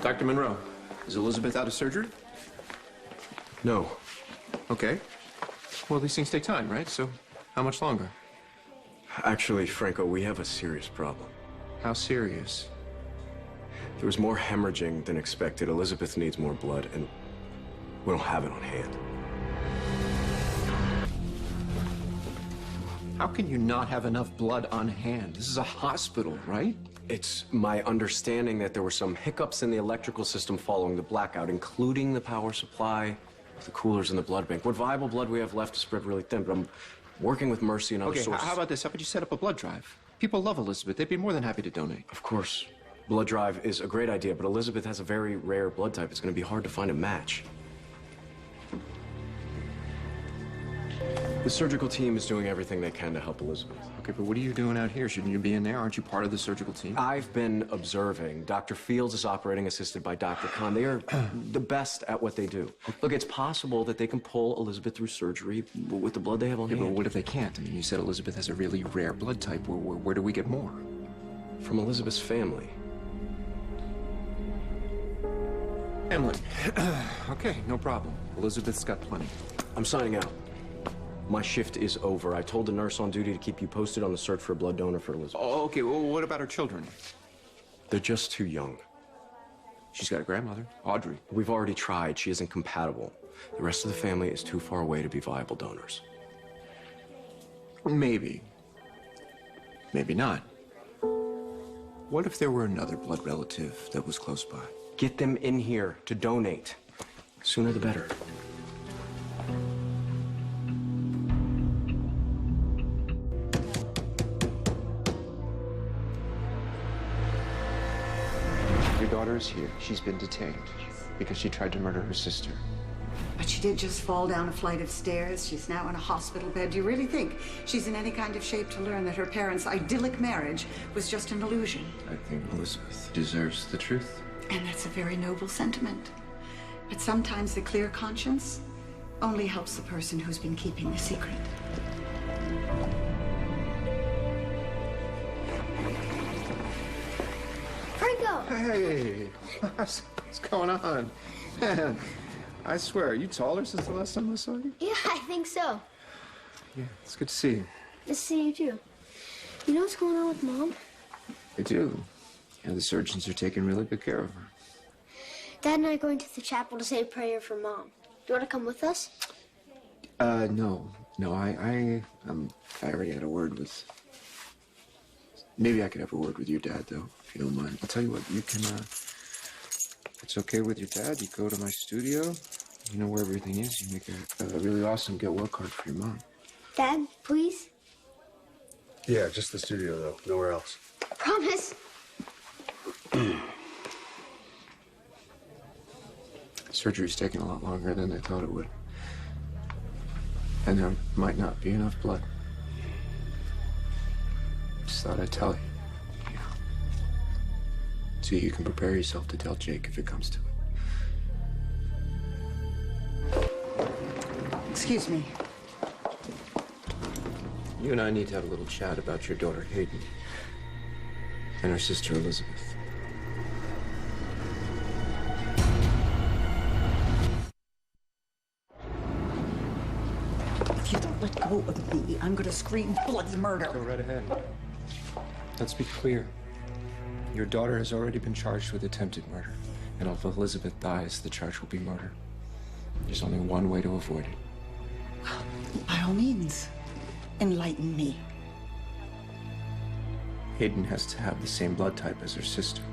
Dr. Monroe, is Elizabeth out of surgery? No. Okay. Well, these things take time, right? So, how much longer? Actually, Franco, we have a serious problem. How serious? There was more hemorrhaging than expected. Elizabeth needs more blood, and we don't have it on hand. How can you not have enough blood on hand? This is a hospital, right? It's my understanding that there were some hiccups in the electrical system following the blackout, including the power supply, the coolers, and the blood bank. What viable blood we have left is spread really thin, but I'm working with Mercy and other Okay, sources. how about this? How about you set up a blood drive? People love Elizabeth. They'd be more than happy to donate. Of course. Blood drive is a great idea, but Elizabeth has a very rare blood type. It's going to be hard to find a match. The surgical team is doing everything they can to help Elizabeth. Okay, but what are you doing out here? Shouldn't you be in there? Aren't you part of the surgical team? I've been observing. Dr. Fields is operating assisted by Dr. Khan. They are the best at what they do. Look, it's possible that they can pull Elizabeth through surgery with the blood they have on hand. But what if they can't? I mean, you said Elizabeth has a really rare blood type. Where do we get more? From Elizabeth's family. Family. Okay, no problem. Elizabeth's got plenty. I'm signing out. My shift is over. I told the nurse on duty to keep you posted on the search for a blood donor for Elizabeth. Oh, okay. Well, what about her children? They're just too young. She's got a grandmother, Audrey. We've already tried. She isn't compatible. The rest of the family is too far away to be viable donors. Maybe. Maybe not. What if there were another blood relative that was close by? Get them in here to donate. Sooner the better. Your daughter is here. She's been detained because she tried to murder her sister. But she did just fall down a flight of stairs. She's now in a hospital bed. Do you really think she's in any kind of shape to learn that her parents' idyllic marriage was just an illusion? I think Elizabeth deserves the truth. And that's a very noble sentiment. But sometimes the clear conscience only helps the person who's been keeping the secret. Franco! Hey, what's going on? Man, I swear, are you taller since the last time I saw you? Yeah, I think so. Yeah, it's good to see you. Nice to see you too. You know what's going on with Mom? I do. Yeah, the surgeons are taking really good care of her. Dad and I are going to the chapel to say a prayer for Mom. Do you want to come with us? No. No, I already had a word with... Maybe I could have a word with your dad, though, if you don't mind. I'll tell you what, you can, if it's okay with your dad, you go to my studio. You know where everything is. You make a really awesome get-well card for your mom. Dad, please? Yeah, just the studio, though. Nowhere else. Promise. Surgery's taking a lot longer than they thought it would. And there might not be enough blood. Just thought I'd tell you. Yeah. So you can prepare yourself to tell Jake if it comes to it. Excuse me. You and I need to have a little chat about your daughter, Hayden, and her sister, Elizabeth. If you don't let go of me, I'm gonna scream bloody murder. Go right ahead. Let's be clear. Your daughter has already been charged with attempted murder. And if Elizabeth dies, the charge will be murder. There's only one way to avoid it. By all means, enlighten me. Hayden has to have the same blood type as her sister.